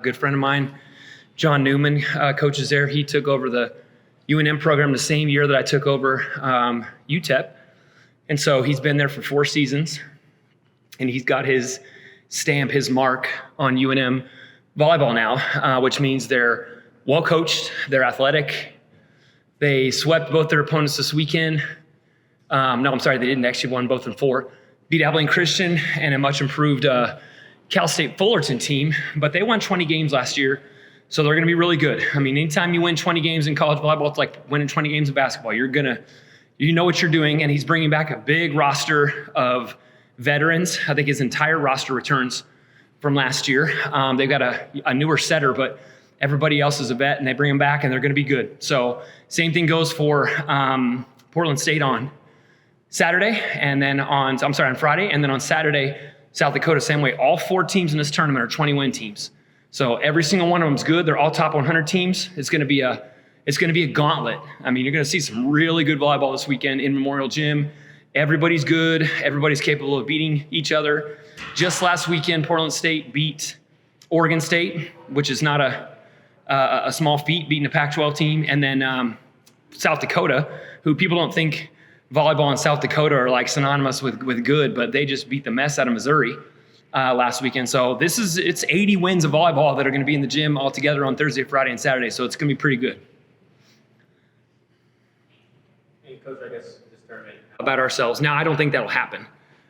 good friend of mine, John Newman, coaches there. He took over the UNM program the same year that I took over UTEP. And so he's been there for 4 seasons, and he's got his stamp, his mark on UNM volleyball now, which means they're well coached, they're athletic. They swept both their opponents this weekend. They didn't. Actually won both in 4. Beat Abilene Christian and a much improved Cal State Fullerton team, but they won 20 games last year, so they're going to be really good. I mean, anytime you win 20 games in college volleyball, it's like winning 20 games in basketball. You know what you're doing, and he's bringing back a big roster of veterans. I think his entire roster returns from last year. They've got a newer setter, but everybody else is a vet, and they bring them back, and they're going to be good. So same thing goes for Portland State on Saturday, and then on Friday, and then on Saturday, South Dakota, same way. All 4 teams in this tournament are 20-win teams. So every single one of them is good. They're all top 100 teams. It's going to be a gauntlet. I mean, you're going to see some really good volleyball this weekend in Memorial Gym. Everybody's good. Everybody's capable of beating each other. Just last weekend, Portland State beat Oregon State, which is not a small feat, beating a Pac-12 team. And then South Dakota, who people don't think volleyball in South Dakota are like synonymous with good, but they just beat the mess out of Missouri last weekend. So it's 80 wins of volleyball that are going to be in the gym all together on Thursday, Friday, and Saturday. So it's going to be pretty good. Hey, Coach, I guess this tournament. About ourselves. Now, I don't think that'll happen.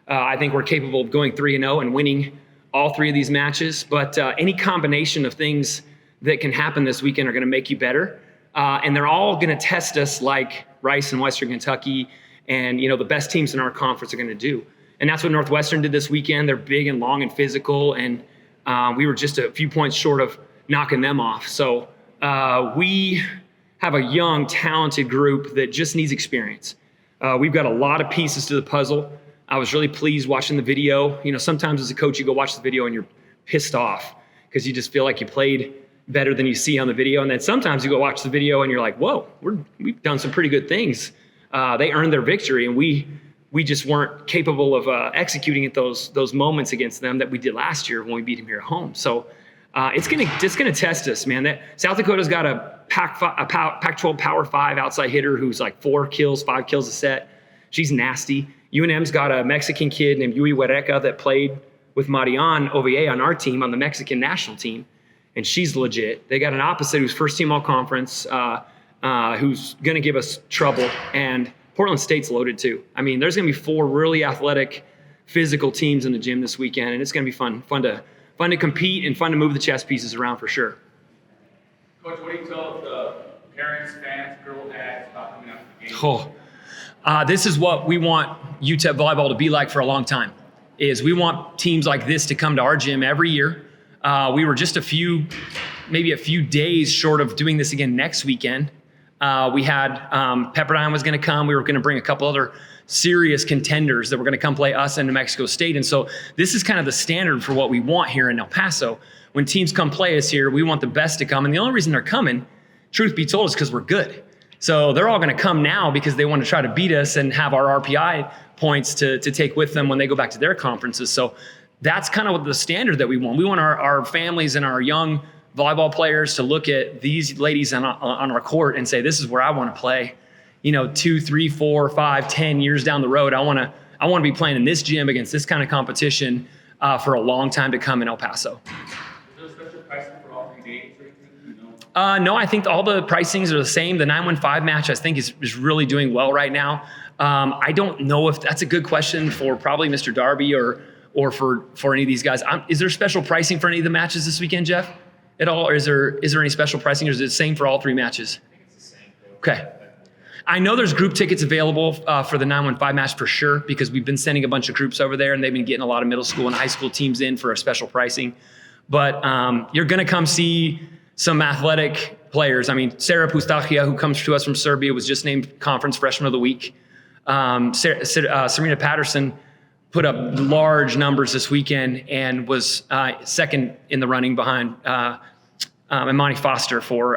I think we're capable of going 3-0 and winning all 3 of these matches. But any combination of things that can happen this weekend are going to make you better. And they're all going to test us like Rice and Western Kentucky and, the best teams in our conference are going to do. And that's what Northwestern did this weekend. They're big and long and physical, and we were just a few points short of knocking them off. So we have a young, talented group that just needs experience. We've got a lot of pieces to the puzzle. I was really pleased watching the video. Sometimes as a coach, you go watch the video and you're pissed off because you just feel like you played better than you see on the video. And then sometimes you go watch the video and you're like, whoa, we've done some pretty good things. They earned their victory, and we just weren't capable of executing at those moments against them that we did last year when we beat them here at home. So it's gonna test us, man. That South Dakota's got a Pac-12 Power 5 outside hitter who's like 4 kills, 5 kills a set. She's nasty. UNM's got a Mexican kid named Yui Huereca that played with Marian Ovier on our team, on the Mexican national team, and she's legit. They got an opposite who's first team all conference, who's going to give us trouble, and Portland State's loaded too. I mean, there's going to be 4 really athletic, physical teams in the gym this weekend, and it's going to be fun to compete and fun to move the chess pieces around for sure. Coach, what do you tell the parents, fans, girl dads about coming out to the game? This is what we want UTEP volleyball to be like for a long time. Is we want teams like this to come to our gym every year. We were just maybe a few days short of doing this again next weekend. We had Pepperdine was going to come. We were going to bring a couple other serious contenders that were going to come play us in New Mexico State. And so this is kind of the standard for what we want here in El Paso. When teams come play us here, we want the best to come. And the only reason they're coming, truth be told, is because we're good. So they're all going to come now because they want to try to beat us and have our RPI points to take with them when they go back to their conferences. So that's kind of the standard that we want. We want our families and our young volleyball players to look at these ladies on our court and say, this is where I want to play, 2, 3, 4, 5, 10 years down the road. I want to be playing in this gym against this kind of competition for a long time to come in El Paso. Is there a special pricing for all 3 games or anything? No, I think all the pricings are the same. The 915 match, I think, is really doing well right now. I don't know if that's a good question for probably Mr. Darby or for any of these guys. Is there special pricing for any of the matches this weekend, Jeff? At all, or is there any special pricing, or is it the same for all 3 matches? I think it's the same. Okay. I know there's group tickets available for the 915 match for sure, because we've been sending a bunch of groups over there, and they've been getting a lot of middle school and high school teams in for a special pricing. But you're going to come see some athletic players. I mean, Sarah Pustachia, who comes to us from Serbia, was just named Conference Freshman of the Week. Serena Patterson put up large numbers this weekend and was second in the running behind Imani Foster for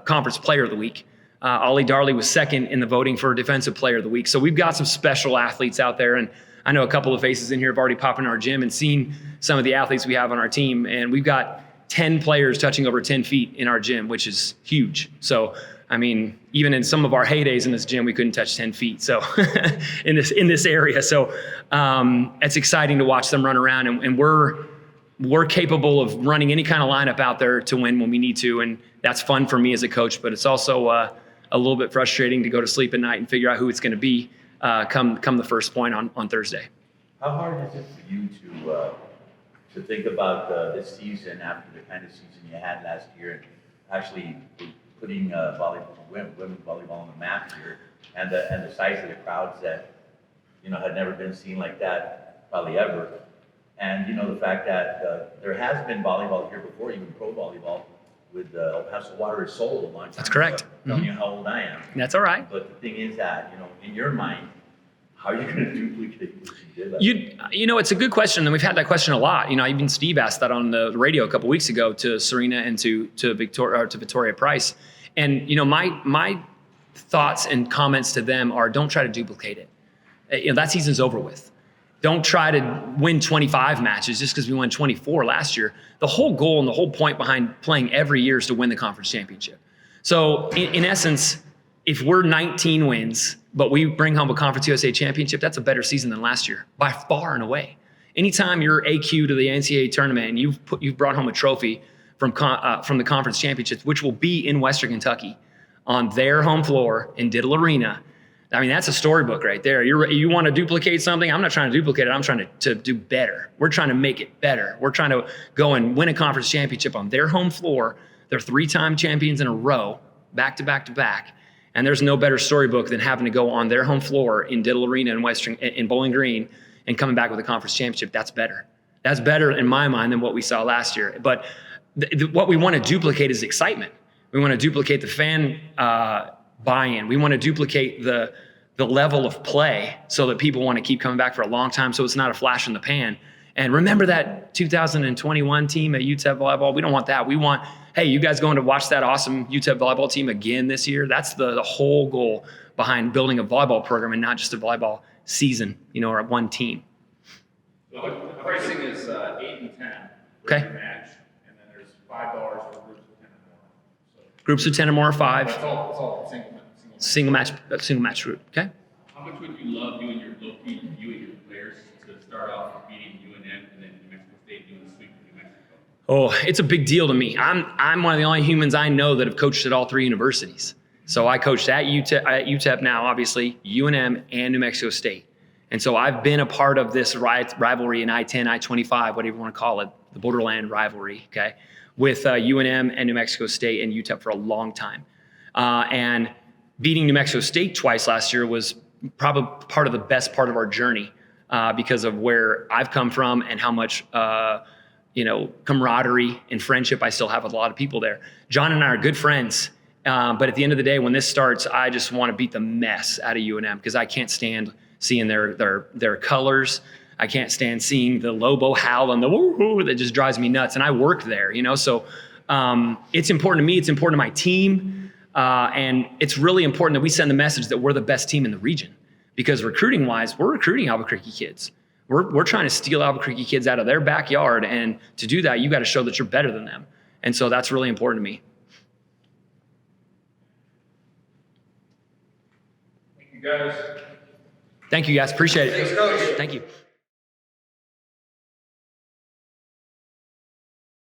Conference Player of the Week. Ollie Darley was second in the voting for Defensive Player of the Week. So we've got some special athletes out there, and I know a couple of faces in here have already popped in our gym and seen some of the athletes we have on our team. And we've got 10 players touching over 10 feet in our gym, which is huge. So, I mean, even in some of our heydays in this gym, we couldn't touch 10 feet. So in this area. So it's exciting to watch them run around, and we're capable of running any kind of lineup out there to win when we need to. And that's fun for me as a coach, but it's also a little bit frustrating to go to sleep at night and figure out who it's going to be come the first point on Thursday. How hard is it for you to think about this season after the kind of season you had last year, and actually putting women's volleyball on the map here, and the size of the crowds that had never been seen like that probably ever, and the fact that there has been volleyball here before, even pro volleyball, with El Paso Water is sold a long time. That's correct. Telling you how old I am. That's all right. But the thing is that in your mind, how are you going to duplicate what you did last year? It's a good question, and we've had that question a lot. Even Steve asked that on the radio a couple weeks ago to Serena and to Victoria Price. And my thoughts and comments to them are, don't try to duplicate it. That season's over with. Don't try to win 25 matches just because we won 24 last year. The whole goal and the whole point behind playing every year is to win the conference championship. So in essence, if we're 19 wins, but we bring home a Conference USA championship, that's a better season than last year, by far and away. Anytime you're AQ to the NCAA tournament and you've brought home a trophy from the conference championships, which will be in Western Kentucky on their home floor in Diddle Arena, I mean, that's a storybook right there. You want to duplicate something? I'm not trying to duplicate it. I'm trying to do better. We're trying to make it better. We're trying to go and win a conference championship on their home floor. They're 3-time champions in a row, back to back to back. And there's no better storybook than having to go on their home floor in Diddle Arena in Bowling Green and coming back with a conference championship. That's better. That's better in my mind than what we saw last year. But what we want to duplicate is excitement. We want to duplicate the fan buy-in. We want to duplicate the level of play so that people want to keep coming back for a long time, so it's not a flash in the pan. And remember that 2021 team at UTEP Volleyball? We don't want that. We want, hey, you guys going to watch that awesome UTEP Volleyball team again this year? That's the whole goal behind building a volleyball program and not just a volleyball season, or one team. So the pricing is 8 and 10 for Okay. every match, and then there's $5 for groups of 10 or more. So Groups of 10 or more, 5. that's all Single match route. Okay. How much would you love you and your players to start off beating UNM and then New Mexico State doing the sweep of New Mexico? Oh, it's a big deal to me. I'm one of the only humans I know that have coached at all 3 universities. So I coached at UTEP now, obviously, UNM and New Mexico State. And so I've been a part of this rivalry in I-10, I-25, whatever you want to call it, the borderland rivalry, okay, with UNM and New Mexico State and UTEP for a long time. And beating New Mexico State twice last year was probably part of the best part of our journey because of where I've come from and how much camaraderie and friendship I still have with a lot of people there. John and I are good friends, but at the end of the day, when this starts, I just want to beat the mess out of UNM because I can't stand seeing their colors. I can't stand seeing the Lobo howl and the woo-hoo that just drives me nuts. And I work there, so it's important to me. It's important to my team. And it's really important that we send the message that we're the best team in the region, because recruiting-wise, we're recruiting Albuquerque kids. We're trying to steal Albuquerque kids out of their backyard, and to do that, you got to show that you're better than them. And so that's really important to me. Thank you, guys. Thank you, guys. Appreciate it. Thanks, Coach. Thank you.